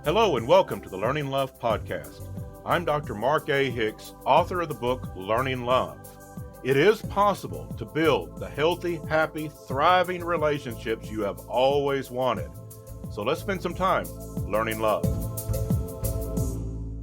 Hello and welcome to the Learning Love Podcast. I'm Dr. Mark Hicks, author of the book Learning Love. It is possible to build the healthy, happy, thriving relationships you have always wanted. So let's spend some time learning love.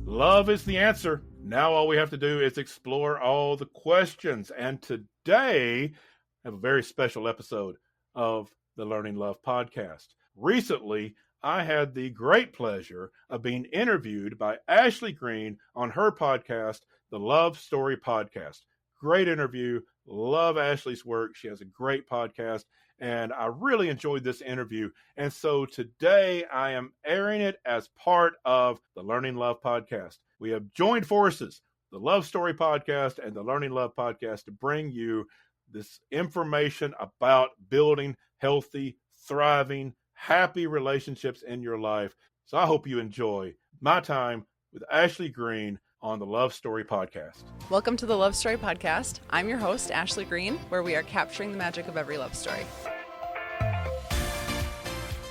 Love is the answer. Now all we have to do is explore all the questions. And today, I have a very special episode of the Learning Love Podcast. Recently, I had the great pleasure of being interviewed by Ashley Green on her podcast, the Love Story Podcast. Great interview. Love Ashley's work. She has a great podcast, and I really enjoyed this interview. And so today I am airing it as part of the Learning Love Podcast. We have joined forces, the Love Story Podcast and the Learning Love Podcast, to bring you this information about building healthy, thriving, happy relationships in your life. So I hope you enjoy my time with Ashley Green on the Love Story Podcast. Welcome to the Love Story Podcast. I'm your host, Ashley Green, where we are capturing the magic of every love story.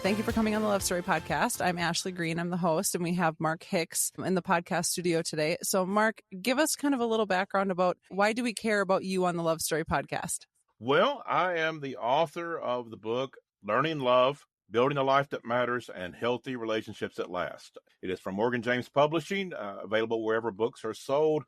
Thank you for coming on the Love Story Podcast. I'm Ashley Green. I'm the host, and we have Mark Hicks in the podcast studio today. So Mark, give us kind of a little background about why do we care about you on the Love Story Podcast? Well, I am the author of the book Learning Love, Building a Life That Matters, and Healthy Relationships That Last. It is from Morgan James Publishing, available wherever books are sold.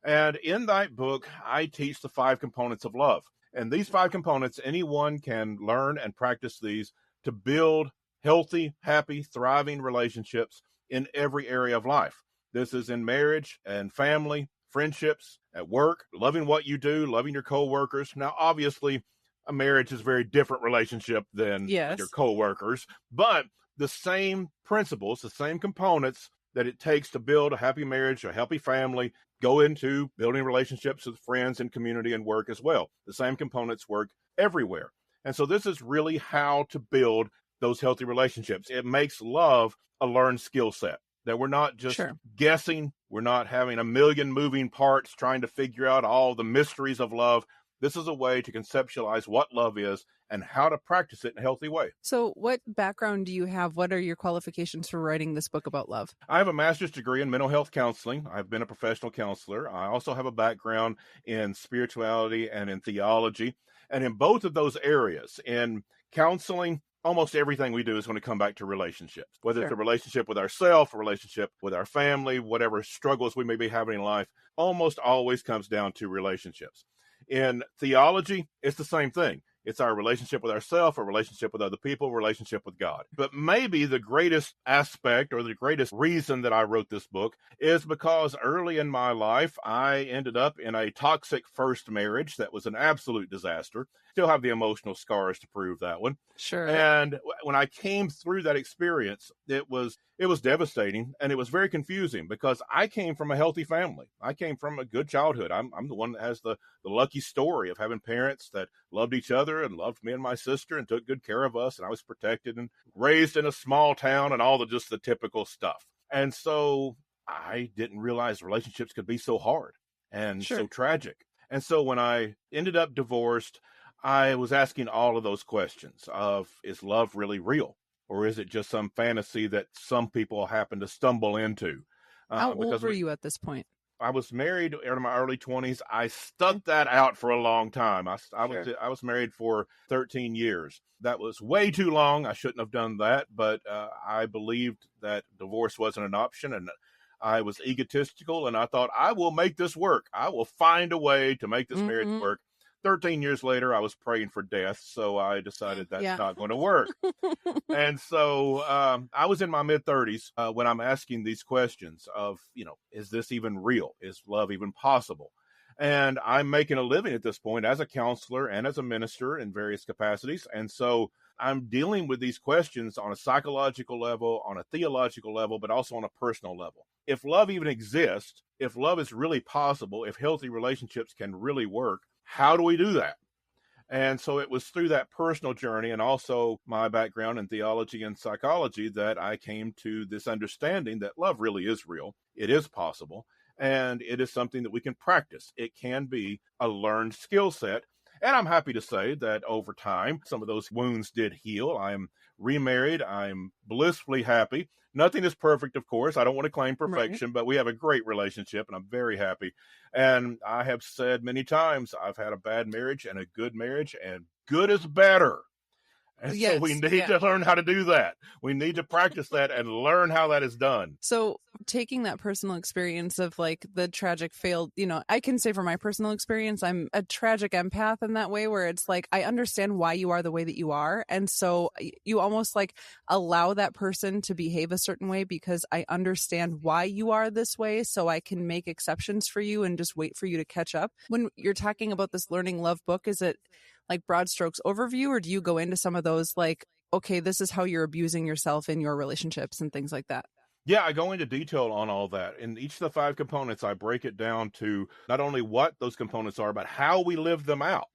And in that book, I teach the 5 components of love. And these 5 components, anyone can learn and practice these to build healthy, happy, thriving relationships in every area of life. This is in marriage and family, friendships, at work, loving what you do, loving your coworkers. Now, obviously, a marriage is a very different relationship than your coworkers, but the same principles, the same components that it takes to build a happy marriage, a happy family, go into building relationships with friends and community and work as well. The same components work everywhere. And so this is really how to build those healthy relationships. It makes love a learned skill set, that we're not just guessing. We're not having a million moving parts trying to figure out all the mysteries of love. This is a way to conceptualize what love is and how to practice it in a healthy way. So what background do you have? What are your qualifications for writing this book about love? I have a master's degree in mental health counseling. I've been a professional counselor. I also have a background in spirituality and in theology. And in both of those areas, in counseling, almost everything we do is going to come back to relationships, whether it's a relationship with ourselves, a relationship with our family, whatever struggles we may be having in life, almost always comes down to relationships. In theology, it's the same thing. It's our relationship with ourselves, a relationship with other people, a relationship with God. But maybe the greatest aspect or the greatest reason that I wrote this book is because early in my life, I ended up in a toxic first marriage that was an absolute disaster. Still have the emotional scars to prove that one. Sure. And when I came through that experience, it was devastating, and it was very confusing because I came from a healthy family. I came from a good childhood. I'm the one that has the lucky story of having parents that loved each other and loved me and my sister and took good care of us. And I was protected and raised in a small town and all just the typical stuff. And so I didn't realize relationships could be so hard and so tragic. And so when I ended up divorced, I was asking all of those questions of, is love really real? Or is it just some fantasy that some people happen to stumble into? How old were you at this point? I was married in my early 20s. I stuck that out for a long time. I was married for 13 years. That was way too long. I shouldn't have done that, but I believed that divorce wasn't an option, and I was egotistical, and I thought, I will make this work. I will find a way to make this marriage work. 13 years later, I was praying for death, so I decided that's not going to work. And so I was in my mid-30s when I'm asking these questions of, is this even real? Is love even possible? And I'm making a living at this point as a counselor and as a minister in various capacities. And so I'm dealing with these questions on a psychological level, on a theological level, but also on a personal level. If love even exists, if love is really possible, if healthy relationships can really work, how do we do that? And so it was through that personal journey and also my background in theology and psychology that I came to this understanding that love really is real. It is possible. And it is something that we can practice. It can be a learned skill set. And I'm happy to say that over time, some of those wounds did heal. I am remarried. I'm blissfully happy. Nothing is perfect, of course. I don't want to claim Right. perfection, but we have a great relationship and I'm very happy. And I have said many times, I've had a bad marriage and a good marriage, and good is better. And so we need to learn how to do that. We need to practice that and learn how that is done. So taking that personal experience of like the tragic failed, I can say for my personal experience, I'm a tragic empath in that way where it's like, I understand why you are the way that you are. And so you almost like allow that person to behave a certain way because I understand why you are this way. So I can make exceptions for you and just wait for you to catch up. When you're talking about this Learning Love book, is it like broad strokes overview, or do you go into some of those like, okay, this is how you're abusing yourself in your relationships and things like that? Yeah, I go into detail on all that. In each of the 5 components, I break it down to not only what those components are, but how we live them out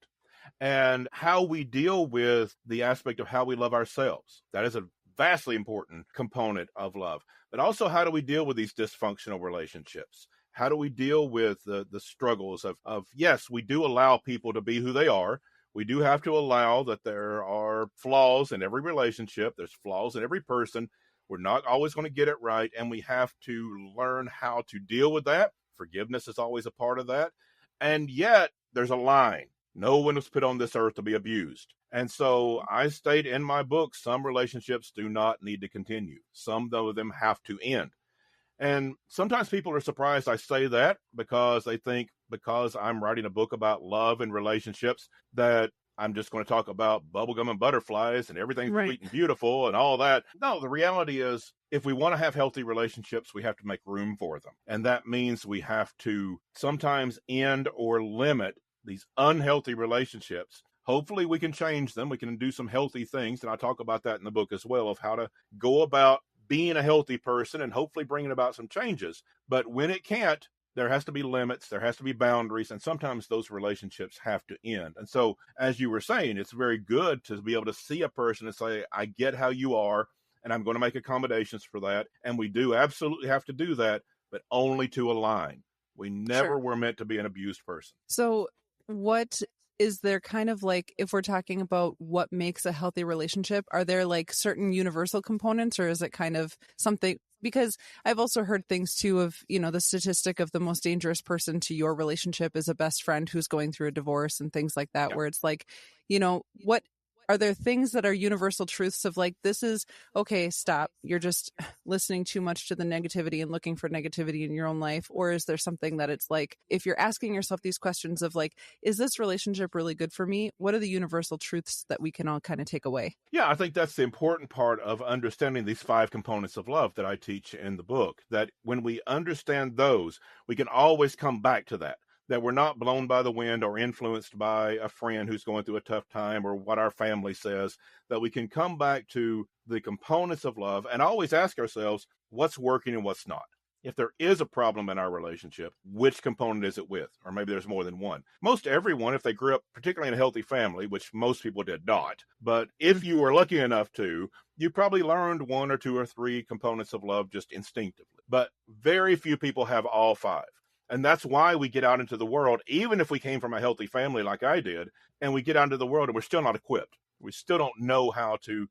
and how we deal with the aspect of how we love ourselves. That is a vastly important component of love. But also, how do we deal with these dysfunctional relationships? How do we deal with the struggles of, yes, we do allow people to be who they are. We do have to allow that there are flaws in every relationship. There's flaws in every person. We're not always going to get it right, and we have to learn how to deal with that. Forgiveness is always a part of that. And yet, there's a line. No one was put on this earth to be abused. And so I state in my book, some relationships do not need to continue. Some of them have to end. And sometimes people are surprised I say that because they think because I'm writing a book about love and relationships that I'm just going to talk about bubblegum and butterflies and everything's sweet and beautiful and all that. No, the reality is if we want to have healthy relationships, we have to make room for them. And that means we have to sometimes end or limit these unhealthy relationships. Hopefully we can change them. We can do some healthy things. And I talk about that in the book as well, of how to go about being a healthy person and hopefully bringing about some changes. But when it can't, there has to be limits, there has to be boundaries, and sometimes those relationships have to end. And so, as you were saying, it's very good to be able to see a person and say, I get how you are, and I'm going to make accommodations for that. And we do absolutely have to do that, but only to align. We never were meant to be an abused person. So what is there kind of like, if we're talking about what makes a healthy relationship, are there like certain universal components, or is it kind of something? Because I've also heard things too of, the statistic of the most dangerous person to your relationship is a best friend who's going through a divorce and things like that, where it's like, what are there things that are universal truths of like, this is okay, stop, you're just listening too much to the negativity and looking for negativity in your own life? Or is there something that it's like, if you're asking yourself these questions of like, is this relationship really good for me? What are the universal truths that we can all kind of take away? Yeah, I think that's the important part of understanding these 5 components of love that I teach in the book, that when we understand those, we can always come back to that we're not blown by the wind or influenced by a friend who's going through a tough time or what our family says, that we can come back to the components of love and always ask ourselves, what's working and what's not? If there is a problem in our relationship, which component is it with? Or maybe there's more than one. Most everyone, if they grew up particularly in a healthy family, which most people did not, but if you were lucky enough to, you probably learned 1 or 2 or 3 components of love just instinctively. But very few people have all 5. And that's why we get out into the world, even if we came from a healthy family like I did, and we get out into the world and we're still not equipped. We still don't know how to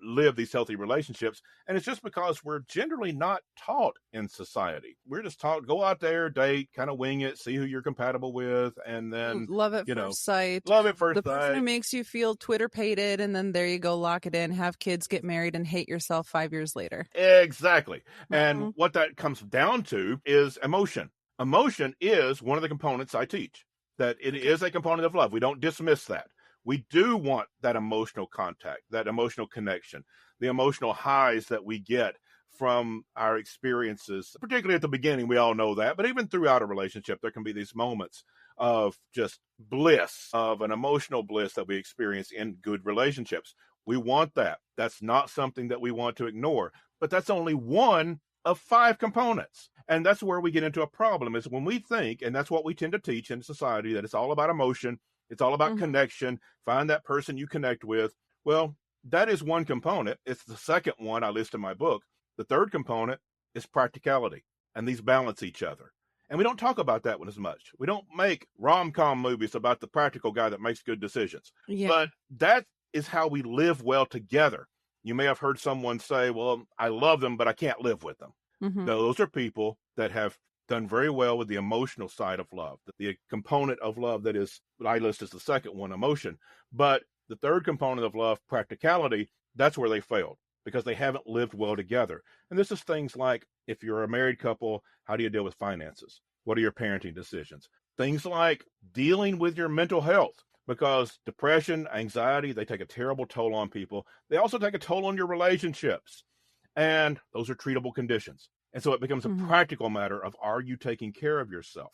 live these healthy relationships. And it's just because we're generally not taught in society. We're just taught, go out there, date, kind of wing it, see who you're compatible with, and then love at first sight. Love at first sight. The person who makes you feel Twitter-pated, and then there you go, lock it in, have kids, get married, and hate yourself 5 years later. Exactly. And what that comes down to is emotion. Emotion is one of the components I teach, that it is a component of love. We don't dismiss that. We do want that emotional contact, that emotional connection, the emotional highs that we get from our experiences, particularly at the beginning. We all know that, but even throughout a relationship, there can be these moments of just bliss, of an emotional bliss that we experience in good relationships. We want that. That's not something that we want to ignore, but that's only one of 5 components. And that's where we get into a problem, is when we think, and that's what we tend to teach in society, that it's all about emotion, it's all about connection, find that person you connect with. Well, that is one component. It's the second one I list in my book. The third component is practicality, and these balance each other. And we don't talk about that one as much. We don't make rom-com movies about the practical guy that makes good decisions. But that is how we live well together. You may have heard someone say, well, I love them, but I can't live with them. Mm-hmm. Those are people that have done very well with the emotional side of love, the component of love that is, what I list as the second one, emotion. But the third component of love, practicality, that's where they failed because they haven't lived well together. And this is things like, if you're a married couple, how do you deal with finances? What are your parenting decisions? Things like dealing with your mental health, because depression, anxiety, they take a terrible toll on people. They also take a toll on your relationships. And those are treatable conditions. And so it becomes a practical matter of, are you taking care of yourself?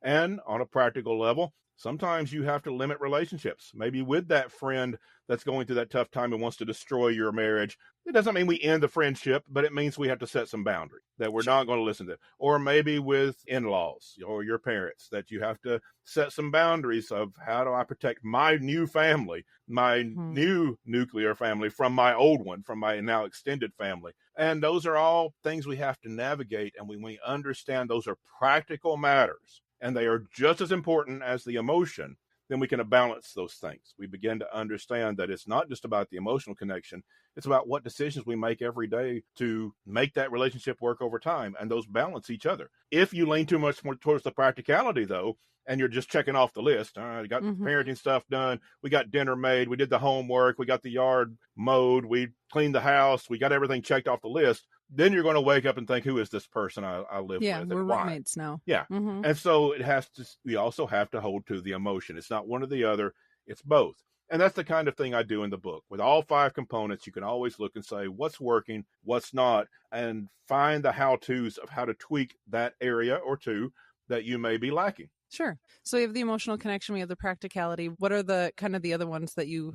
And on a practical level, sometimes you have to limit relationships, maybe with that friend that's going through that tough time and wants to destroy your marriage. It doesn't mean we end the friendship, but it means we have to set some boundaries that we're not going to listen to. Or maybe with in-laws or your parents, that you have to set some boundaries of, how do I protect my new family, my new nuclear family from my old one, from my now extended family. And those are all things we have to navigate. And when we understand those are practical matters, and they are just as important as the emotion, then we can balance those things. We begin to understand that it's not just about the emotional connection. It's about what decisions we make every day to make that relationship work over time, and those balance each other. If you lean too much more towards the practicality, though, and you're just checking off the list, all right, I got the parenting stuff done, we got dinner made, we did the homework, we got the yard mowed, we cleaned the house, we got everything checked off the list, then you're going to wake up and think, who is this person I live with? Yeah, we're roommates now. Yeah. And so we also have to hold to the emotion. It's not one or the other, it's both. And that's the kind of thing I do in the book. With all 5 components, you can always look and say, what's working, what's not, and find the how-tos of how to tweak that area or two that you may be lacking. Sure. So we have the emotional connection, we have the practicality. What are the kind of the other ones that you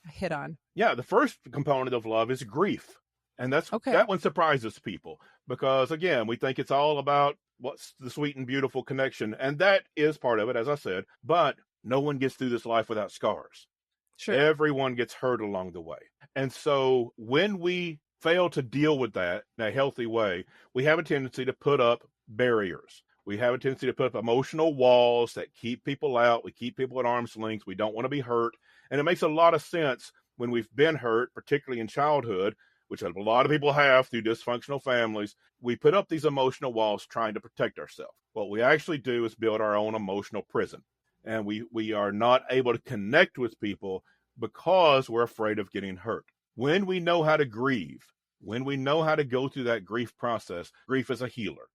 hit on? Yeah, the first component of love is grief. And that one surprises people because, again, we think it's all about what's the sweet and beautiful connection. And that is part of it, as I said, but no one gets through this life without scars. Sure. Everyone gets hurt along the way. And so when we fail to deal with that in a healthy way, we have a tendency to put up barriers. We have a tendency to put up emotional walls that keep people out. We keep people at arm's length. We don't want to be hurt. And it makes a lot of sense when we've been hurt, particularly in childhood, which a lot of people have through dysfunctional families. We put up these emotional walls trying to protect ourselves. What we actually do is build our own emotional prison. And we are not able to connect with people because we're afraid of getting hurt. When we know how to grieve, when we know how to go through that grief process, grief is a healer.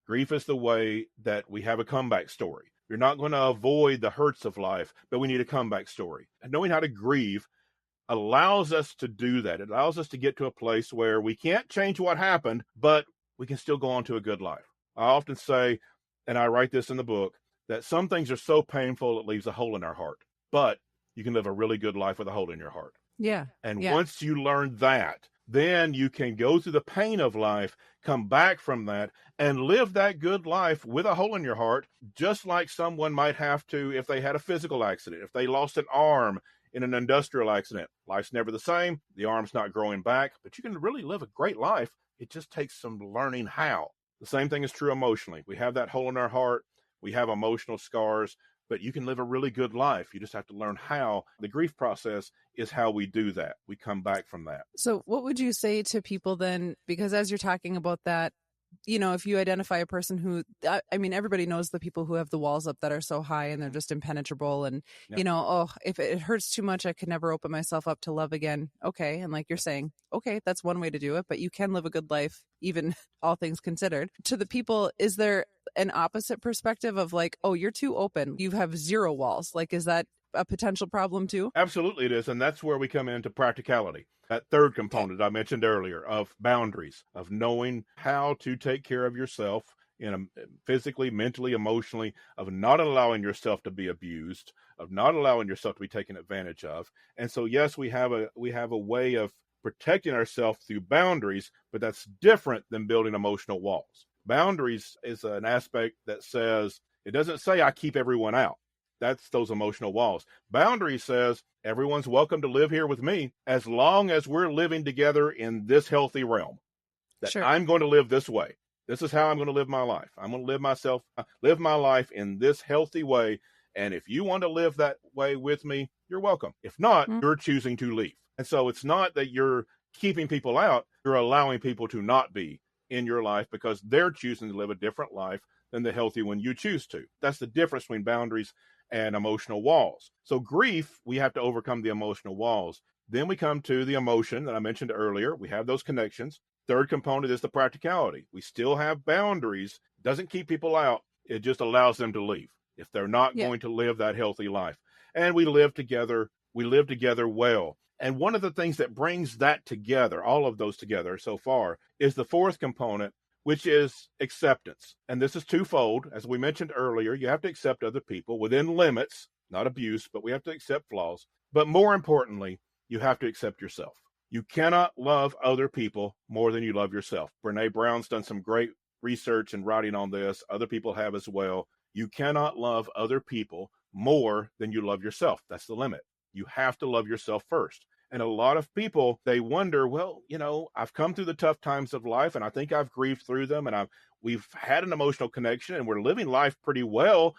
Grief is the way that we have a comeback story. You're not going to avoid the hurts of life, but we need a comeback story. And knowing how to grieve allows us to do that. It allows us to get to a place where we can't change what happened, but we can still go on to a good life. I often say, and I write this in the book, that some things are so painful it leaves a hole in our heart, but you can live a really good life with a hole in your heart. Yeah. And once you learn that, then you can go through the pain of life, come back from that, and live that good life with a hole in your heart, just like someone might have to if they had a physical accident, if they lost an arm in an industrial accident. Life's never the same. The arm's not growing back, but you can really live a great life. It just takes some learning how. The same thing is true emotionally. We have that hole in our heart. We have emotional scars, but you can live a really good life. You just have to learn how. The grief process is how we do that. We come back from that. So what would you say to people then? Because as you're talking about that, you know, if you identify a person who, I mean, everybody knows the people who have the walls up that are so high and they're just impenetrable. And, you know, oh, if it hurts too much, I could never open myself up to love again. Okay. And like you're saying, okay, that's one way to do it, but you can live a good life, even all things considered. To the people, is there an opposite perspective of like, oh, you're too open, you have 0 walls? Like, is that a potential problem too? Absolutely it is. And that's where we come into practicality. That third component I mentioned earlier of boundaries, of knowing how to take care of yourself physically, mentally, emotionally, of not allowing yourself to be abused, of not allowing yourself to be taken advantage of. And so, yes, we have a way of protecting ourselves through boundaries, but that's different than building emotional walls. Boundaries is an aspect that says, it doesn't say I keep everyone out. That's those emotional walls. Boundary says everyone's welcome to live here with me as long as we're living together in this healthy realm. That sure. I'm going to live this way. This is how I'm going to live my life. I'm going to live my life in this healthy way. And if you want to live that way with me, you're welcome. If not, you're choosing to leave. And so it's not that you're keeping people out, you're allowing people to not be in your life because they're choosing to live a different life than the healthy one you choose to. That's the difference between boundaries and emotional walls. So grief, we have to overcome the emotional walls. Then we come to the emotion that I mentioned earlier. We have those connections. Third component is the practicality. We still have boundaries. Doesn't keep people out. It just allows them to leave if they're not going to live that healthy life. And we live together. We live together well. And one of the things that brings that together, all of those together so far, is the fourth component, which is acceptance. And this is twofold. As we mentioned earlier, you have to accept other people within limits, not abuse, but we have to accept flaws. But more importantly, you have to accept yourself. You cannot love other people more than you love yourself. Brene Brown's done some great research and writing on this. Other people have as well. You cannot love other people more than you love yourself. That's the limit. You have to love yourself first. And a lot of people, they wonder, well, I've come through the tough times of life and I think I've grieved through them and we've had an emotional connection and we're living life pretty well.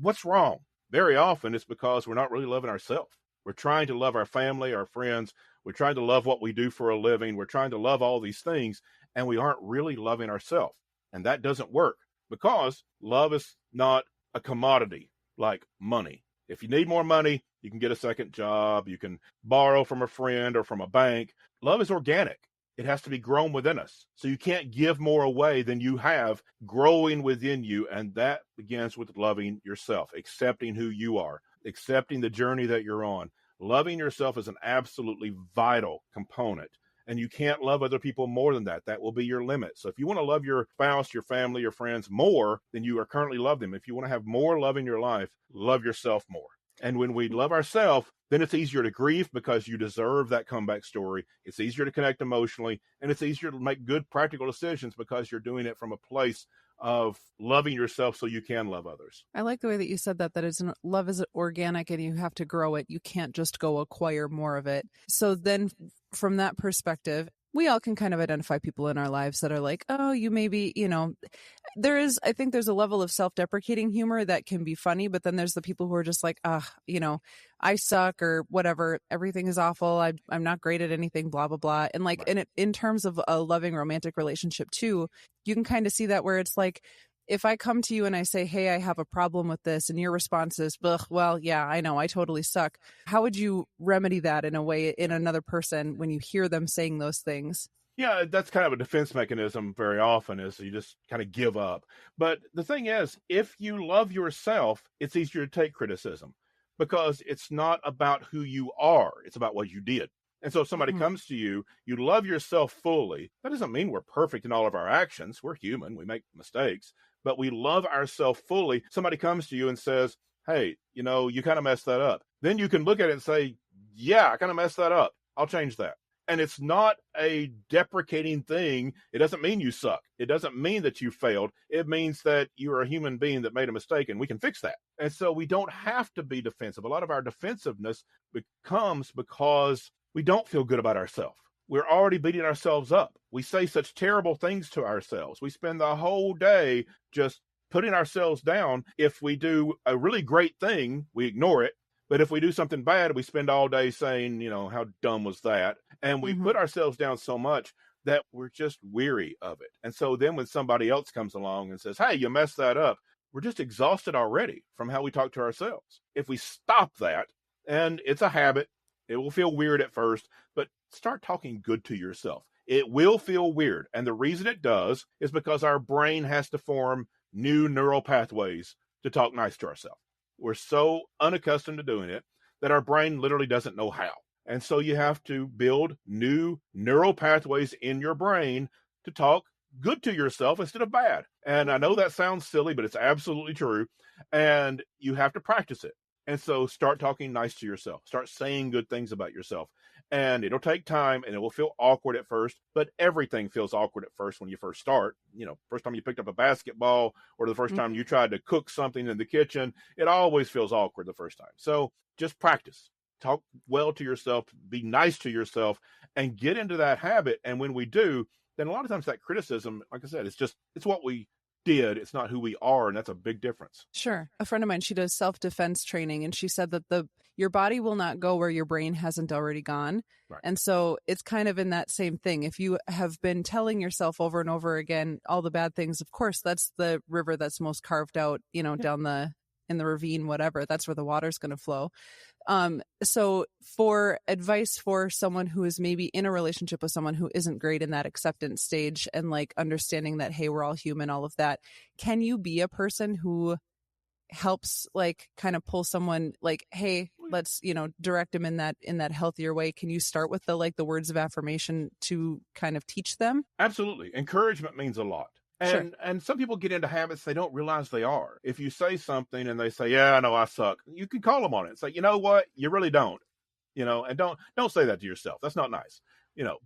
What's wrong? Very often it's because we're not really loving ourselves. We're trying to love our family, our friends. We're trying to love what we do for a living. We're trying to love all these things and we aren't really loving ourselves. And that doesn't work because love is not a commodity like money. If you need more money, you can get a second job. You can borrow from a friend or from a bank. Love is organic. It has to be grown within us. So you can't give more away than you have growing within you. And that begins with loving yourself, accepting who you are, accepting the journey that you're on. Loving yourself is an absolutely vital component. And you can't love other people more than that. That will be your limit. So if you want to love your spouse, your family, your friends more than you are currently love them, if you want to have more love in your life, love yourself more. And when we love ourselves, then it's easier to grieve because you deserve that comeback story. It's easier to connect emotionally, and it's easier to make good practical decisions because you're doing it from a place of loving yourself so you can love others. I like the way that you said that love is organic and you have to grow it. You can't just go acquire more of it. So then from that perspective, we all can kind of identify people in our lives that are like, oh, you maybe, I think there's a level of self-deprecating humor that can be funny, but then there's the people who are just like, I suck or whatever. Everything is awful. I'm not great at anything, blah, blah, blah. And like, right. in terms of a loving romantic relationship too, you can kind of see that where it's like, if I come to you and I say, hey, I have a problem with this, and your response is, well, yeah, I know, I totally suck. How would you remedy that in a way in another person when you hear them saying those things? Yeah, that's kind of a defense mechanism very often is you just kind of give up. But the thing is, if you love yourself, it's easier to take criticism because it's not about who you are. It's about what you did. And so if somebody comes to you, you love yourself fully. That doesn't mean we're perfect in all of our actions. We're human. We make mistakes. But we love ourselves fully. Somebody comes to you and says, hey, you kind of messed that up. Then you can look at it and say, yeah, I kind of messed that up. I'll change that. And it's not a deprecating thing. It doesn't mean you suck. It doesn't mean that you failed. It means that you're a human being that made a mistake and we can fix that. And so we don't have to be defensive. A lot of our defensiveness becomes because we don't feel good about ourselves. We're already beating ourselves up. We say such terrible things to ourselves. We spend the whole day just putting ourselves down. If we do a really great thing, we ignore it. But if we do something bad, we spend all day saying, how dumb was that? And we put ourselves down so much that we're just weary of it. And so then when somebody else comes along and says, hey, you messed that up, we're just exhausted already from how we talk to ourselves. If we stop that, and it's a habit, it will feel weird at first, but start talking good to yourself. It will feel weird. And the reason it does is because our brain has to form new neural pathways to talk nice to ourselves. We're so unaccustomed to doing it that our brain literally doesn't know how. And so you have to build new neural pathways in your brain to talk good to yourself instead of bad. And I know that sounds silly, but it's absolutely true. And you have to practice it. And so start talking nice to yourself. Start saying good things about yourself. And it'll take time and it will feel awkward at first, but everything feels awkward at first when you first start. First time you picked up a basketball or the first time you tried to cook something in the kitchen, it always feels awkward the first time. So just practice. Talk well to yourself, be nice to yourself, and get into that habit. And when we do, then a lot of times that criticism, like I said, it's what we did. It's not who we are. And that's a big difference. Sure. A friend of mine, she does self-defense training, and she said that your body will not go where your brain hasn't already gone. Right. And so it's kind of in that same thing. If you have been telling yourself over and over again all the bad things, of course, that's the river that's most carved out, down in the ravine, whatever, that's where the water's going to flow. So for advice for someone who is maybe in a relationship with someone who isn't great in that acceptance stage and like understanding that, hey, we're all human, all of that, can you be a person who helps like kind of pull someone like, hey, let's, direct them in that healthier way? Can you start with the words of affirmation to kind of teach them? Absolutely. Encouragement means a lot. And some people get into habits they don't realize they are. If you say something and they say, yeah, I know I suck, you can call them on it and say, you know what, you really don't, and don't say that to yourself. That's not nice,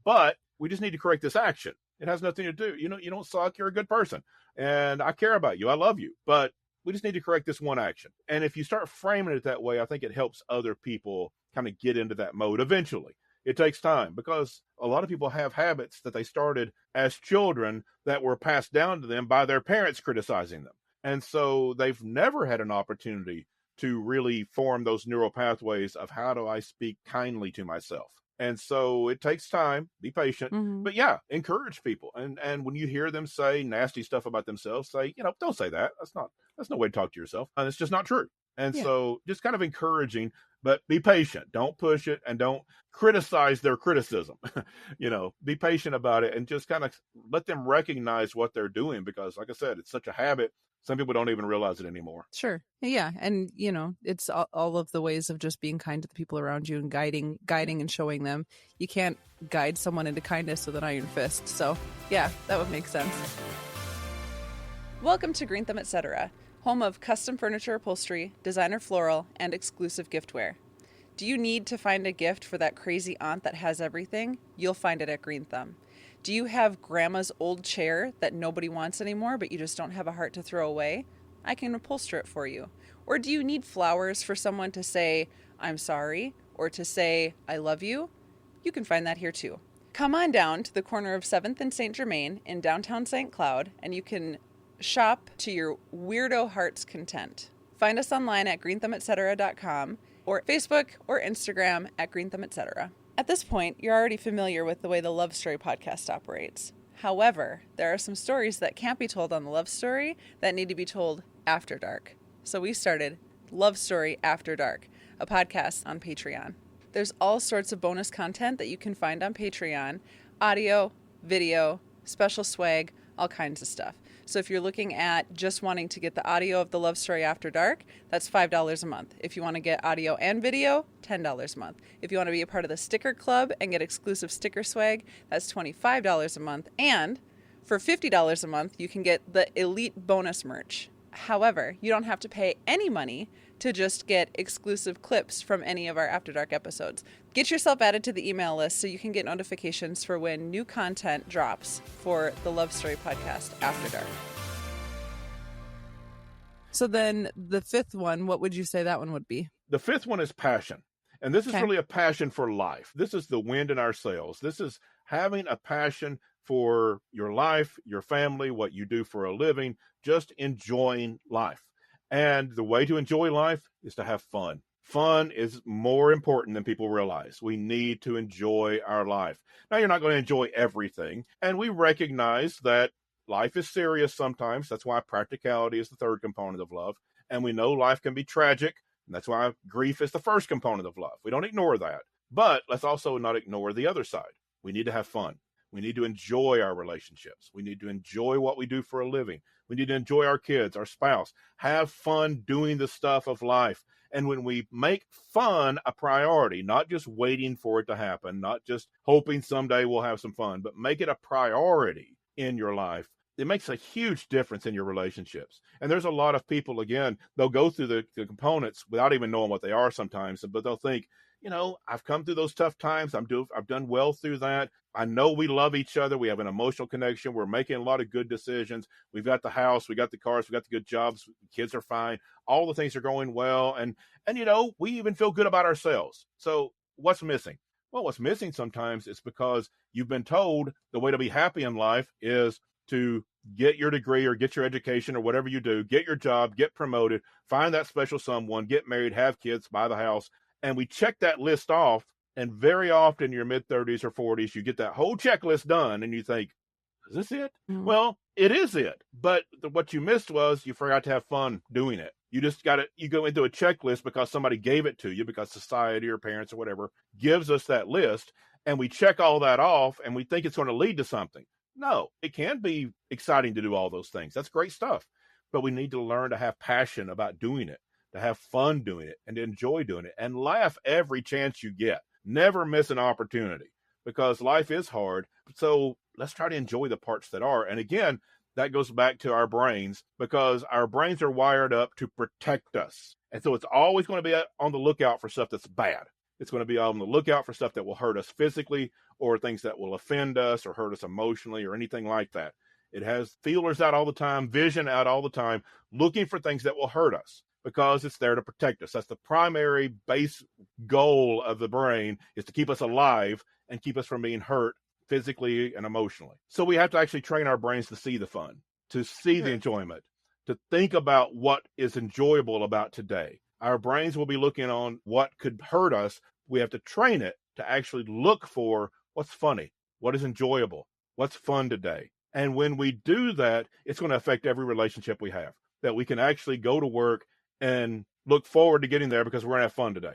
but we just need to correct this action. It has nothing to do. You don't suck. You're a good person. And I care about you. I love you. But we just need to correct this one action. And if you start framing it that way, I think it helps other people kind of get into that mode eventually. It takes time because a lot of people have habits that they started as children that were passed down to them by their parents criticizing them. And so they've never had an opportunity to really form those neural pathways of how do I speak kindly to myself. And so it takes time, be patient, but yeah, encourage people. And when you hear them say nasty stuff about themselves, say, don't say that. That's no way to talk to yourself. And it's just not true. And so just kind of encouraging, but be patient. Don't push it and don't criticize their criticism. Be patient about it and just kind of let them recognize what they're doing. Because like I said, it's such a habit. Some people don't even realize it anymore. Sure. Yeah. And, it's all of the ways of just being kind to the people around you and guiding and showing them. You can't guide someone into kindness with an iron fist. So, yeah, that would make sense. Welcome to Green Thumb Etc., home of custom furniture upholstery, designer floral, and exclusive giftware. Do you need to find a gift for that crazy aunt that has everything? You'll find it at Green Thumb. Do you have grandma's old chair that nobody wants anymore, but you just don't have a heart to throw away? I can upholster it for you. Or do you need flowers for someone to say, I'm sorry, or to say, I love you? You can find that here too. Come on down to the corner of 7th and St. Germain in downtown St. Cloud, and you can shop to your weirdo heart's content. Find us online at greenthumbetcetera.com or Facebook or Instagram at greenthumbetcetera. At this point, you're already familiar with the way the Love Story podcast operates. However, there are some stories that can't be told on the Love Story that need to be told after dark. So we started Love Story After Dark, a podcast on Patreon. There's all sorts of bonus content that you can find on Patreon: audio, video, special swag, all kinds of stuff. So if you're looking at just wanting to get the audio of the Love Story After Dark, that's $5 a month. If you want to get audio and video, $10 a month. If you want to be a part of the sticker club and get exclusive sticker swag, that's $25 a month. And for $50 a month, you can get the elite bonus merch. However, you don't have to pay any money to just get exclusive clips from any of our After Dark episodes. Get yourself added to the email list so you can get notifications for when new content drops for the Love Story podcast After Dark. So then the fifth one, what would you say that one would be? The fifth one is passion. And this is really a passion for life. This is the wind in our sails. This is having a passion for your life, your family, what you do for a living, just enjoying life. And the way to enjoy life is to have fun. Fun is more important than people realize. We need to enjoy our life. Now, you're not going to enjoy everything. And we recognize that life is serious sometimes. That's why practicality is the third component of love. And we know life can be tragic. And that's why grief is the first component of love. We don't ignore that. But let's also not ignore the other side. We need to have fun. We need to enjoy our relationships. We need to enjoy what we do for a living. We need to enjoy our kids, our spouse, have fun doing the stuff of life. And when we make fun a priority, not just waiting for it to happen, not just hoping someday we'll have some fun, but make it a priority in your life, it makes a huge difference in your relationships. And there's a lot of people, again, they'll go through the components without even knowing what they are sometimes, but they'll think, I've come through those tough times. I've done well through that. I know we love each other. We have an emotional connection. We're making a lot of good decisions. We've got the house. We got the cars. We got the good jobs. Kids are fine. All the things are going well. And we even feel good about ourselves. So what's missing? Well, what's missing sometimes is because you've been told the way to be happy in life is to get your degree or get your education or whatever you do, get your job, get promoted, find that special someone, get married, have kids, buy the house. And we check that list off. And very often in your mid 30s or 40s, you get that whole checklist done and you think, is this it? Mm. Well, it is it. But what you missed was you forgot to have fun doing it. You just got it. You go into a checklist because somebody gave it to you, because society or parents or whatever gives us that list. And we check all that off and we think it's going to lead to something. No, it can be exciting to do all those things. That's great stuff. But we need to learn to have passion about doing it, to have fun doing it, and to enjoy doing it, and laugh every chance you get. Never miss an opportunity, because life is hard. So let's try to enjoy the parts that are. And again, that goes back to our brains, because our brains are wired up to protect us. And so it's always going to be on the lookout for stuff that's bad. It's going to be on the lookout for stuff that will hurt us physically, or things that will offend us or hurt us emotionally or anything like that. It has feelers out all the time, vision out all the time, looking for things that will hurt us, because it's there to protect us. That's the primary base goal of the brain, is to keep us alive and keep us from being hurt physically and emotionally. So we have to actually train our brains to see the fun, to see the enjoyment, to think about what is enjoyable about today. Our brains will be looking on what could hurt us. We have to train it to actually look for what's funny, what is enjoyable, what's fun today. And when we do that, it's going to affect every relationship we have, that we can actually go to work and look forward to getting there because we're going to have fun today.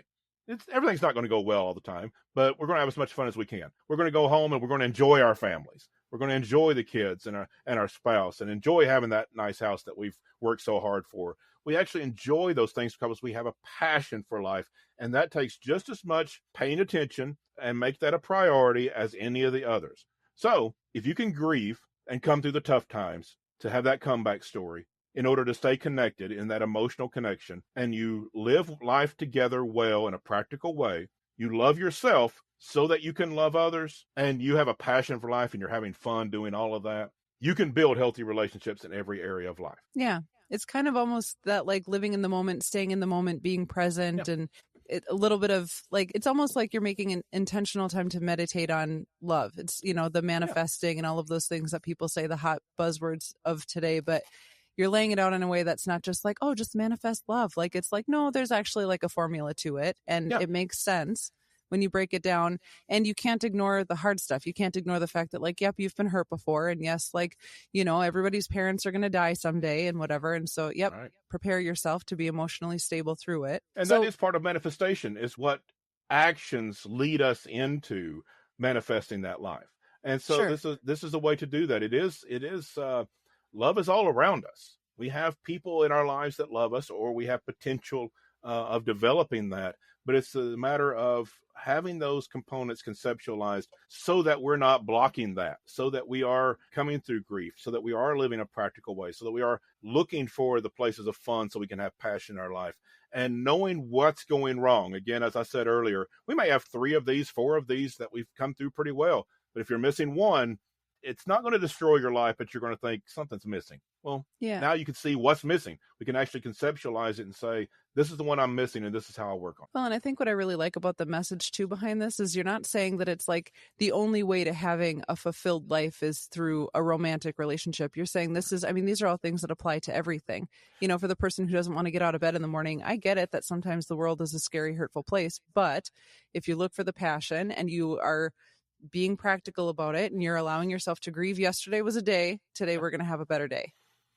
Everything's not going to go well all the time, but we're going to have as much fun as we can. We're going to go home and we're going to enjoy our families. We're going to enjoy the kids and our spouse, and enjoy having that nice house that we've worked so hard for. We actually enjoy those things because we have a passion for life, and that takes just as much paying attention and make that a priority as any of the others. So if you can grieve and come through the tough times to have that comeback story, in order to stay connected in that emotional connection, and you live life together well in a practical way, you love yourself so that you can love others, and you have a passion for life and you're having fun doing all of that, you can build healthy relationships in every area of life. Yeah. It's kind of almost that, like, living in the moment, staying in the moment, being present, and a little bit of, like, it's almost like you're making an intentional time to meditate on love. It's, the manifesting and all of those things that people say, the hot buzzwords of today, but you're laying it out in a way that's not just like, oh, just manifest love. Like, it's like, no, there's actually like a formula to it. And it makes sense when you break it down. And you can't ignore the hard stuff. You can't ignore the fact that, like, yep, you've been hurt before. And yes, like, everybody's parents are going to die someday and whatever. And so, prepare yourself to be emotionally stable through it. And that is part of manifestation, is what actions lead us into manifesting that life. And so this is a way to do that. It is love is all around us. We have people in our lives that love us, or we have potential of developing that. But it's a matter of having those components conceptualized so that we're not blocking that, so that we are coming through grief, so that we are living a practical way, so that we are looking for the places of fun so we can have passion in our life, and knowing what's going wrong. Again, as I said earlier, we may have 3 of these, 4 of these that we've come through pretty well. But if you're missing one, it's not going to destroy your life, but you're going to think something's missing. Well, now you can see what's missing. We can actually conceptualize it and say, this is the one I'm missing, and this is how I work on it. Well, and I think what I really like about the message too behind this is you're not saying that it's like the only way to having a fulfilled life is through a romantic relationship. You're saying these are all things that apply to everything. For the person who doesn't want to get out of bed in the morning, I get it that sometimes the world is a scary, hurtful place. But if you look for the passion and you are being practical about it, and you're allowing yourself to grieve, yesterday was a day, today we're going to have a better day,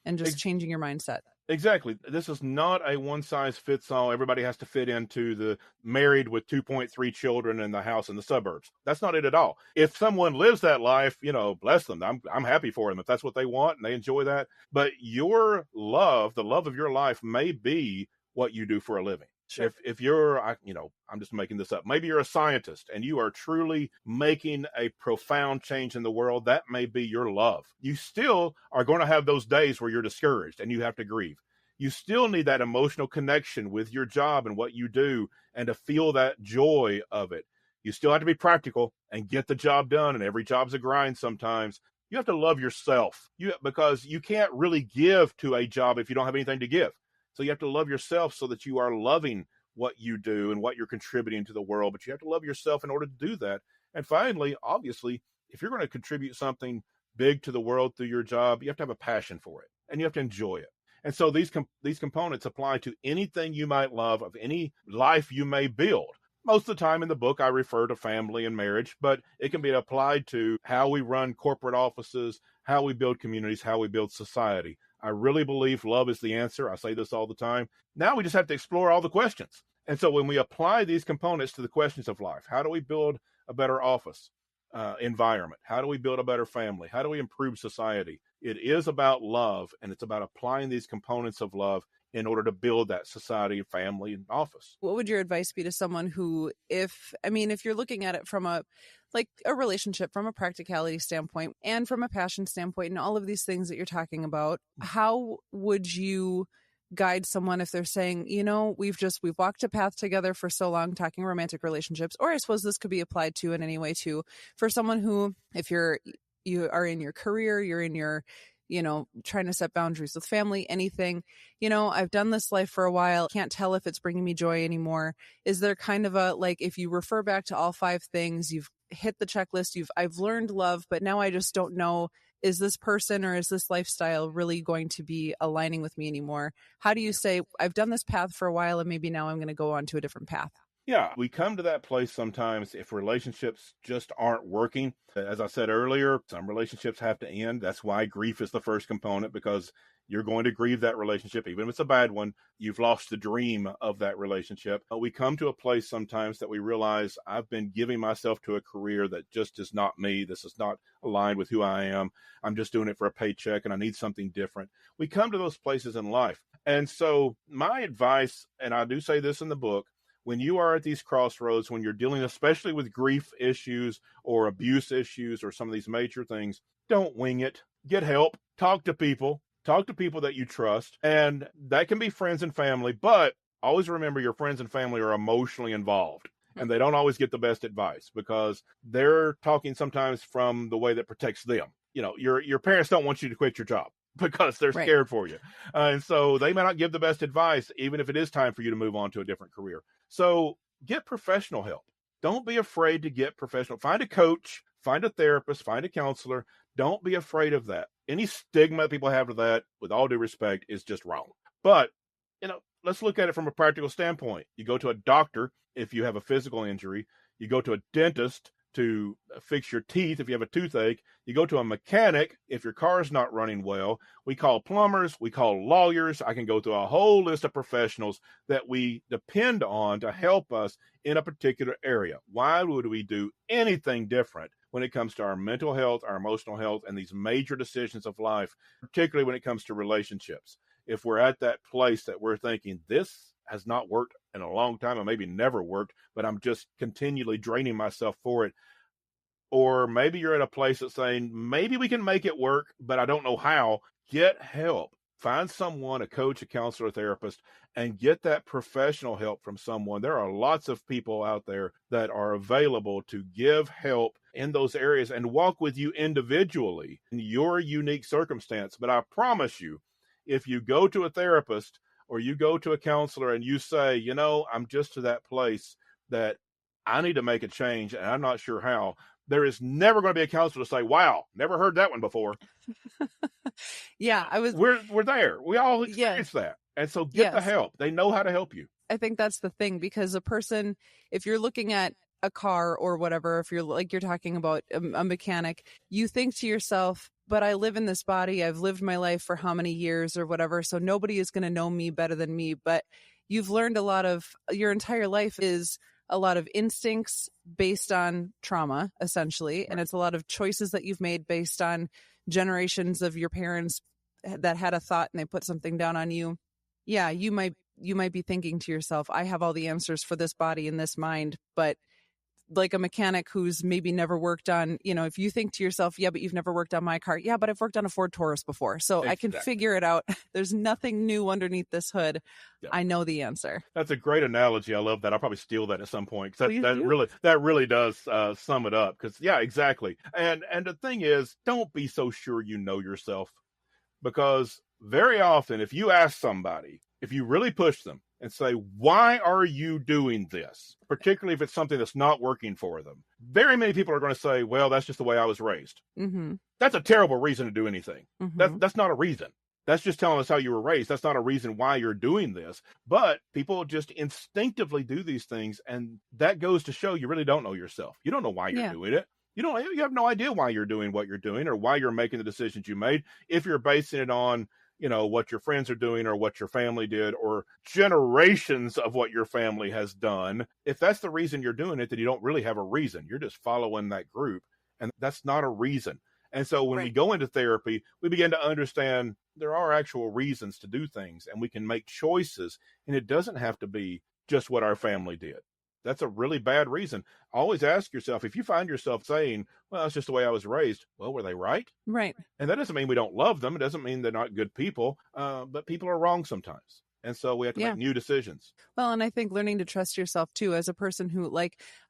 and just changing your mindset. Exactly. This is not a one size fits all. Everybody has to fit into the married with 2.3 children in the house in the suburbs. That's not it at all. If someone lives that life, bless them. I'm happy for them if that's what they want and they enjoy that. But your love, the love of your life, may be what you do for a living. Sure. If you're, I'm just making this up. Maybe you're a scientist and you are truly making a profound change in the world. That may be your love. You still are going to have those days where you're discouraged and you have to grieve. You still need that emotional connection with your job and what you do, and to feel that joy of it. You still have to be practical and get the job done. And every job's a grind sometimes. You have to love yourself because you can't really give to a job if you don't have anything to give. So you have to love yourself so that you are loving what you do and what you're contributing to the world. But you have to love yourself in order to do that. And finally, obviously, if you're going to contribute something big to the world through your job, you have to have a passion for it and you have to enjoy it. And so these components apply to anything you might love, of any life you may build. Most of the time in the book, I refer to family and marriage, but it can be applied to how we run corporate offices, how we build communities, how we build society. I really believe love is the answer. I say this all the time. Now we just have to explore all the questions. And so when we apply these components to the questions of life, how do we build a better office environment? How do we build a better family? How do we improve society? It is about love, and it's about applying these components of love in order to build that society, family, and office. What would your advice be to someone who, if you're looking at it from a relationship, from a practicality standpoint and from a passion standpoint and all of these things that you're talking about, how would you guide someone if they're saying, we've walked a path together for so long, talking romantic relationships, or I suppose this could be applied to in any way too, for someone who, if you are in your career, you're in your, trying to set boundaries with family, anything, I've done this life for a while, can't tell if it's bringing me joy anymore. Is there kind of if you refer back to all 5 things, you've hit the checklist, I've learned love, but now I just don't know, is this person or is this lifestyle really going to be aligning with me anymore? How do you say, I've done this path for a while and maybe now I'm going to go on to a different path? Yeah, we come to that place sometimes if relationships just aren't working. As I said earlier, some relationships have to end. That's why grief is the first component, because you're going to grieve that relationship. Even if it's a bad one, you've lost the dream of that relationship. We come to a place sometimes that we realize, I've been giving myself to a career that just is not me. This is not aligned with who I am. I'm just doing it for a paycheck and I need something different. We come to those places in life. And so my advice, and I do say this in the book, when you are at these crossroads, when you're dealing especially with grief issues or abuse issues or some of these major things, don't wing it. Get help. Talk to people that you trust. And that can be friends and family, but always remember your friends and family are emotionally involved and they don't always get the best advice because they're talking sometimes from the way that protects them. Your parents don't want you to quit your job because they're scared for you. And so they may not give the best advice, even if it is time for you to move on to a different career. So get professional help. Don't be afraid to get professional. Find a coach, find a therapist, find a counselor. Don't be afraid of that. Any stigma people have to that, with all due respect, is just wrong. But, let's look at it from a practical standpoint. You go to a doctor if you have a physical injury. You go to a dentist to fix your teeth if you have a toothache. You go to a mechanic if your car is not running well. We call plumbers, we call lawyers. I can go through a whole list of professionals that we depend on to help us in a particular area. Why would we do anything different when it comes to our mental health, our emotional health, and these major decisions of life, particularly when it comes to relationships? If we're at that place that we're thinking, this has not worked in a long time, or maybe never worked, but I'm just continually draining myself for it. Or maybe you're at a place that's saying, maybe we can make it work, but I don't know how. Get help. Find someone, a coach, a counselor, a therapist, and get that professional help from someone. There are lots of people out there that are available to give help in those areas and walk with you individually in your unique circumstance. But I promise you, if you go to a therapist or you go to a counselor and you say, I'm just to that place that I need to make a change and I'm not sure how, there is never going to be a counselor to say, wow, never heard that one before. Yeah, we're there. We all experience that. And so get the help. They know how to help you. I think that's the thing, because a person, if you're looking at a car or whatever, if you're talking about a mechanic, you think to yourself, but I live in this body. I've lived my life for how many years or whatever. So nobody is going to know me better than me. But you've learned a lot of your entire life is a lot of instincts based on trauma, essentially. Right. And it's a lot of choices that you've made based on generations of your parents that had a thought and they put something down on you. Yeah, you might be thinking to yourself, I have all the answers for this body and this mind, but like a mechanic who's maybe never worked on, if you think to yourself, yeah, but you've never worked on my car. Yeah, but I've worked on a Ford Taurus before. So exactly. I can figure it out. There's nothing new underneath this hood. Yeah. I know the answer. That's a great analogy. I love that. I'll probably steal that at some point. That really does sum it up. Because yeah, exactly. And the thing is, don't be so sure you know yourself, because very often if you ask somebody, if you really push them and say, why are you doing this? Particularly if it's something that's not working for them. very many people are going to say, well, that's just the way I was raised. Mm-hmm. That's a terrible reason to do anything. Mm-hmm. That's not a reason. That's just telling us how you were raised. That's not a reason why you're doing this. But people just instinctively do these things, and that goes to show you really don't know yourself. You don't know why you're doing it. You have no idea why you're doing what you're doing or why you're making the decisions you made. If you're basing it on, what your friends are doing or what your family did or generations of what your family has done, if that's the reason you're doing it, then you don't really have a reason. You're just following that group, and that's not a reason. And so when we go into therapy, we begin to understand there are actual reasons to do things, and we can make choices, and it doesn't have to be just what our family did. That's a really bad reason. Always ask yourself, if you find yourself saying, well, that's just the way I was raised, well, were they right? Right. And that doesn't mean we don't love them. It doesn't mean they're not good people, but people are wrong sometimes. And so we have to make new decisions. Well, and I think learning to trust yourself too, as a person who,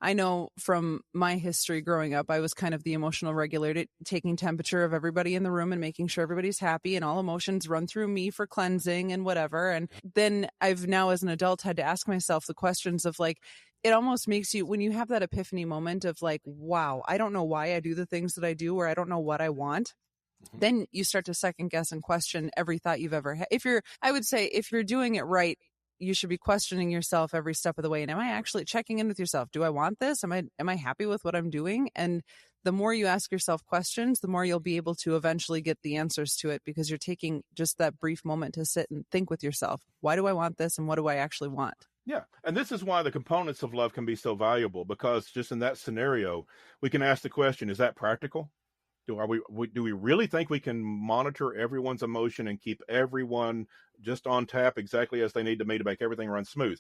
I know from my history growing up, I was kind of the emotional regulator, taking temperature of everybody in the room and making sure everybody's happy and all emotions run through me for cleansing and whatever. And then I've now as an adult had to ask myself the questions of it almost makes you, when you have that epiphany moment of wow, I don't know why I do the things that I do, or I don't know what I want. Then you start to second guess and question every thought you've ever had. I would say if you're doing it right, you should be questioning yourself every step of the way. And am I actually checking in with yourself? Do I want this? Am I happy with what I'm doing? And the more you ask yourself questions, the more you'll be able to eventually get the answers to it, because you're taking just that brief moment to sit and think with yourself. Why do I want this? And what do I actually want? Yeah. And this is why the components of love can be so valuable, because just in that scenario, we can ask the question, is that practical? Do we really think we can monitor everyone's emotion and keep everyone just on tap exactly as they need to be to make everything run smooth?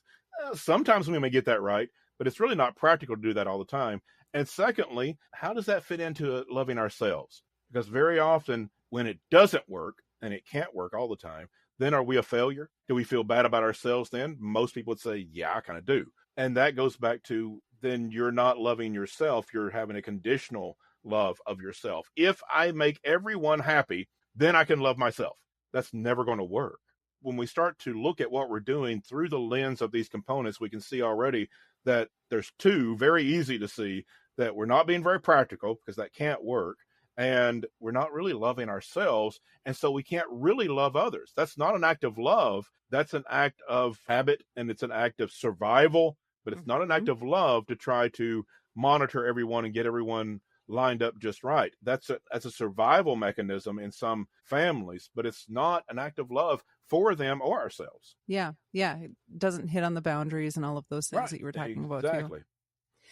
Sometimes we may get that right, but it's really not practical to do that all the time. And secondly, how does that fit into loving ourselves? Because very often when it doesn't work, and it can't work all the time, then are we a failure? Do we feel bad about ourselves then? Most people would say, yeah, I kind of do. And that goes back to, then you're not loving yourself. You're having a conditional love of yourself. If I make everyone happy, then I can love myself. That's never going to work. When we start to look at what we're doing through the lens of these components, we can see already that there's two, very easy to see, that we're not being very practical, because that can't work, and we're not really loving ourselves, and so we can't really love others. That's not an act of love. That's an act of habit, and it's an act of survival, but it's not an act of love to try to monitor everyone and get everyone lined up just right. That's a survival mechanism in some families, but it's not an act of love for them or ourselves. Yeah. It doesn't hit on the boundaries and all of those things that you were talking about too. Exactly.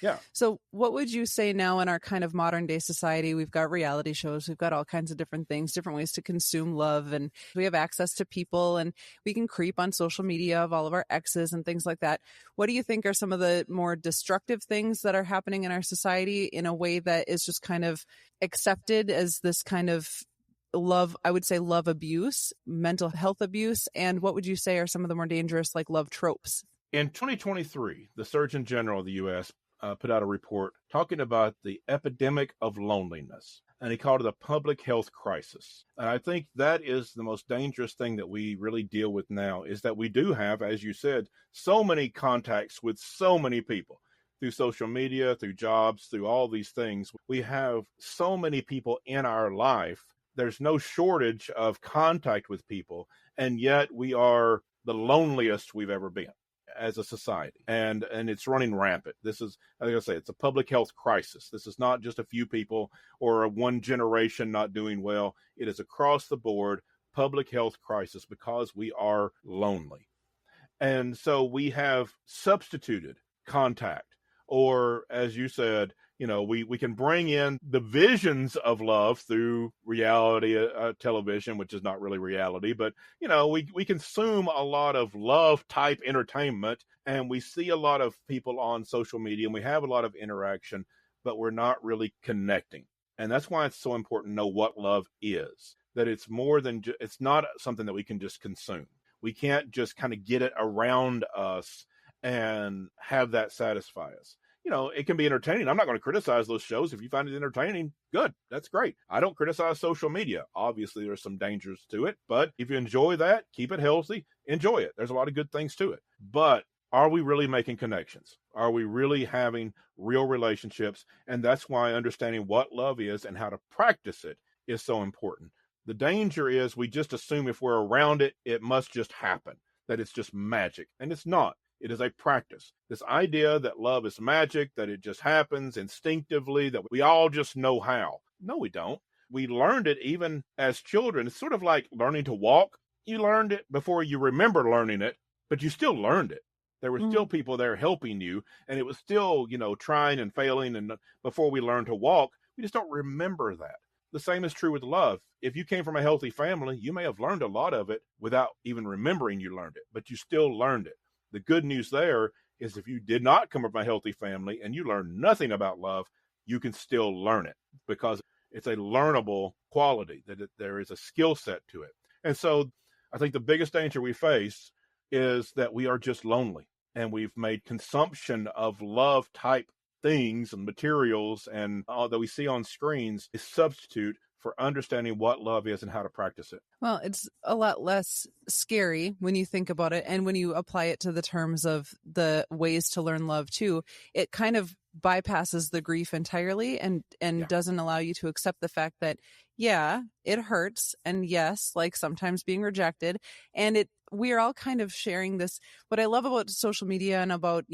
Yeah. So what would you say now in our kind of modern day society? We've got reality shows, we've got all kinds of different things, different ways to consume love, and we have access to people, and we can creep on social media of all of our exes and things like that. What do you think are some of the more destructive things that are happening in our society in a way that is just kind of accepted as this kind of love, I would say love abuse, mental health abuse? And what would you say are some of the more dangerous love tropes? In 2023, the Surgeon General of the U.S. Put out a report talking about the epidemic of loneliness, and he called it a public health crisis. And I think that is the most dangerous thing that we really deal with now, is that we do have, as you said, so many contacts with so many people through social media, through jobs, through all these things. We have so many people in our life. There's no shortage of contact with people, and yet we are the loneliest we've ever been as a society, and it's running rampant. This is, like I say, it's a public health crisis. This is not just a few people or a one generation not doing well. It is across the board public health crisis, because we are lonely. And so we have substituted contact, or as you said, we can bring in the visions of love through reality television, which is not really reality, but, we consume a lot of love type entertainment, and we see a lot of people on social media, and we have a lot of interaction, but we're not really connecting. And that's why it's so important to know what love is, that it's more than, it's not something that we can just consume. We can't just kind of get it around us and have that satisfy us. It can be entertaining. I'm not going to criticize those shows. If you find it entertaining, good. That's great. I don't criticize social media. Obviously, there's some dangers to it, but if you enjoy that, keep it healthy, enjoy it. There's a lot of good things to it. But are we really making connections? Are we really having real relationships? And that's why understanding what love is and how to practice it is so important. The danger is we just assume if we're around it, it must just happen, that it's just magic. And it's not. It is a practice. This idea that love is magic, that it just happens instinctively, that we all just know how. No, we don't. We learned it even as children. It's sort of like learning to walk. You learned it before you remember learning it, but you still learned it. There were still people there helping you, and it was still, trying and failing. And before we learned to walk, we just don't remember that. The same is true with love. If you came from a healthy family, you may have learned a lot of it without even remembering you learned it, but you still learned it. The good news there is if you did not come from a healthy family and you learned nothing about love, you can still learn it because it's a learnable quality, that there is a skill set to it. And so I think the biggest danger we face is that we are just lonely, and we've made consumption of love type things and materials and all that we see on screens a substitute for understanding what love is and how to practice it. Well, it's a lot less scary when you think about it. And when you apply it to the terms of the ways to learn love too, it kind of bypasses the grief entirely and doesn't allow you to accept the fact that, yeah, it hurts. And yes, like sometimes being rejected. And we are all kind of sharing this. What I love about social media and about,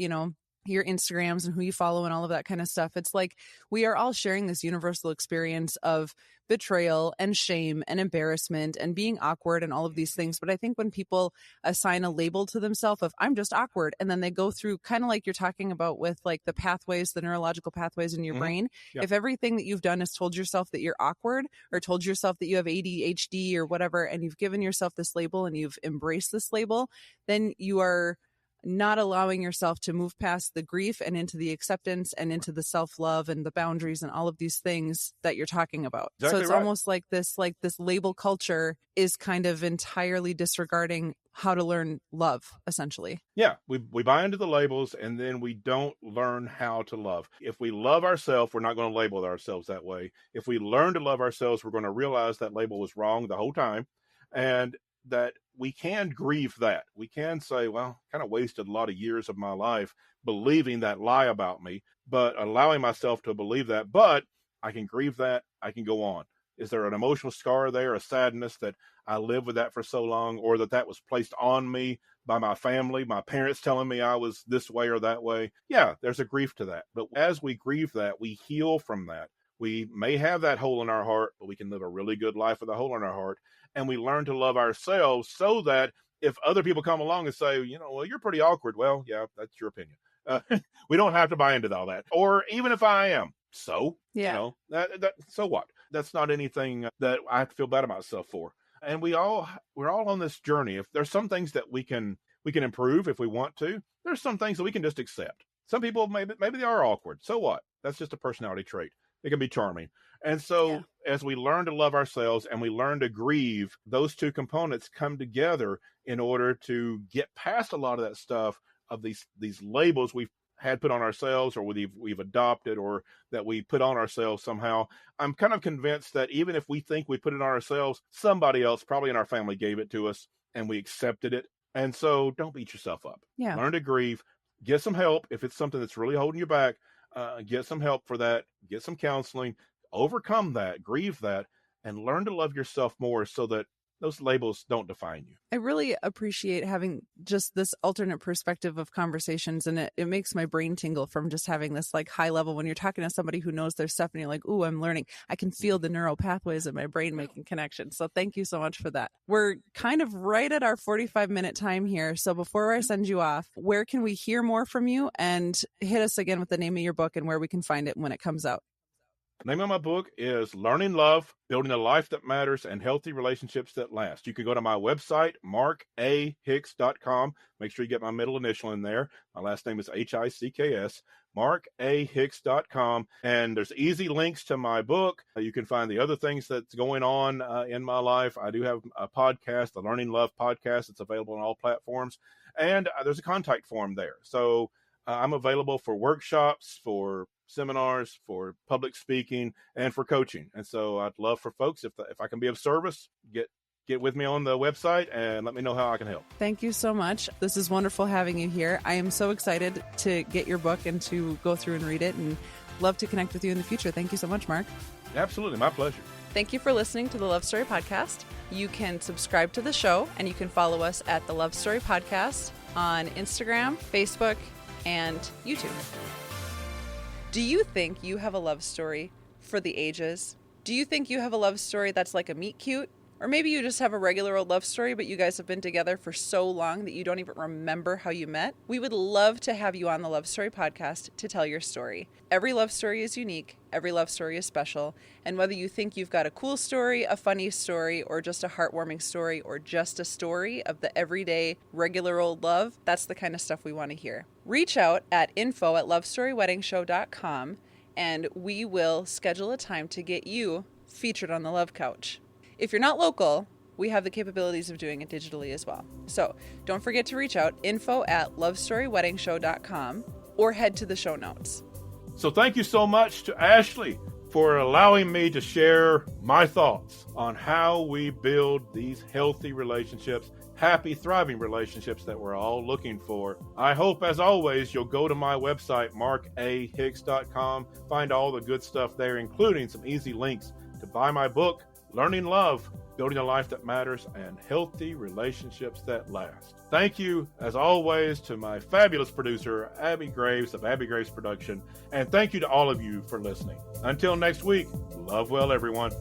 your Instagrams and who you follow and all of that kind of stuff. It's like we are all sharing this universal experience of betrayal and shame and embarrassment and being awkward and all of these things. But I think when people assign a label to themselves of I'm just awkward, and then they go through kind of like you're talking about with like the pathways, the neurological pathways in your brain. Yeah. If everything that you've done is told yourself that you're awkward or told yourself that you have ADHD or whatever, and you've given yourself this label and you've embraced this label, then you are not allowing yourself to move past the grief and into the acceptance and into the self-love and the boundaries and all of these things that you're talking about. Exactly. So it's right. Almost like this label culture is kind of entirely disregarding how to learn love, essentially. Yeah, we buy into the labels and then we don't learn how to love. If we love ourselves, we're not going to label ourselves that way. If we learn to love ourselves, we're going to realize that label was wrong the whole time, and that we can grieve that. We can say, well, kind of wasted a lot of years of my life believing that lie about me, but allowing myself to believe that, but I can grieve that. I can go on. Is there an emotional scar there, a sadness that I lived with that for so long, or that was placed on me by my family, my parents telling me I was this way or that way? Yeah, there's a grief to that. But as we grieve that, we heal from that. We may have that hole in our heart, but we can live a really good life with a hole in our heart. And we learn to love ourselves so that if other people come along and say, well, you're pretty awkward. Well, yeah, that's your opinion. We don't have to buy into all that. Or even if I am, so, yeah. So what? That's not anything that I have to feel bad about myself for. And we're all on this journey. If there's some things that we can improve if we want to, there's some things that we can just accept. Some people, maybe they are awkward. So what? That's just a personality trait. It can be charming. And so as we learn to love ourselves and we learn to grieve, those two components come together in order to get past a lot of that stuff of these labels we've had put on ourselves, or we've adopted, or that we put on ourselves somehow. I'm kind of convinced that even if we think we put it on ourselves, somebody else probably in our family gave it to us and we accepted it. And so don't beat yourself up. Yeah. Learn to grieve. Get some help if it's something that's really holding you back. Get some help for that. Get some counseling. Overcome that, grieve that, and learn to love yourself more so that those labels don't define you. I really appreciate having just this alternate perspective of conversations, and it makes my brain tingle from just having this like high level when you're talking to somebody who knows their stuff and you're like, ooh, I'm learning. I can feel the neural pathways in my brain making connections. So thank you so much for that. We're kind of right at our 45-minute time here. So before I send you off, where can we hear more from you? And hit us again with the name of your book and where we can find it when it comes out. The name of my book is Learning Love, Building a Life That Matters, and Healthy Relationships That Last. You can go to my website, markahicks.com. Make sure you get my middle initial in there. My last name is Hicks, markahicks.com. And there's easy links to my book. You can find the other things that's going on in my life. I do have a podcast, the Learning Love podcast. It's available on all platforms. And there's a contact form there. So I'm available for workshops, for seminars, for public speaking, and for coaching. And so I'd love for folks, if I can be of service, get get with me on the website and let me know how I can help. Thank you so much. This is wonderful having you here. I am so excited to get your book and to go through and read it, and love to connect with you in the future. Thank you so much, Mark. Absolutely. My pleasure. Thank you for listening to the Love Story Podcast. You can subscribe to the show, and you can follow us at the Love Story Podcast on Instagram, Facebook, and YouTube. Do you think you have a love story for the ages? Do you think you have a love story that's like a meet cute? Or maybe you just have a regular old love story, but you guys have been together for so long that you don't even remember how you met? We would love to have you on the Love Story Podcast to tell your story. Every love story is unique. Every love story is special. And whether you think you've got a cool story, a funny story, or just a heartwarming story, or just a story of the everyday, regular old love, that's the kind of stuff we want to hear. Reach out at info@lovestoryweddingshow.com, and we will schedule a time to get you featured on the Love Couch. If you're not local, we have the capabilities of doing it digitally as well. So don't forget to reach out, info@lovestoryweddingshow.com, or head to the show notes. So thank you so much to Ashley for allowing me to share my thoughts on how we build these healthy relationships, happy, thriving relationships that we're all looking for. I hope, as always, you'll go to my website, markahicks.com, find all the good stuff there, including some easy links to buy my book, Learning Love, Building a Life That Matters, and Healthy Relationships That Last. Thank you, as always, to my fabulous producer, Abby Graves of Abby Graves Production, and thank you to all of you for listening. Until next week, love well, everyone.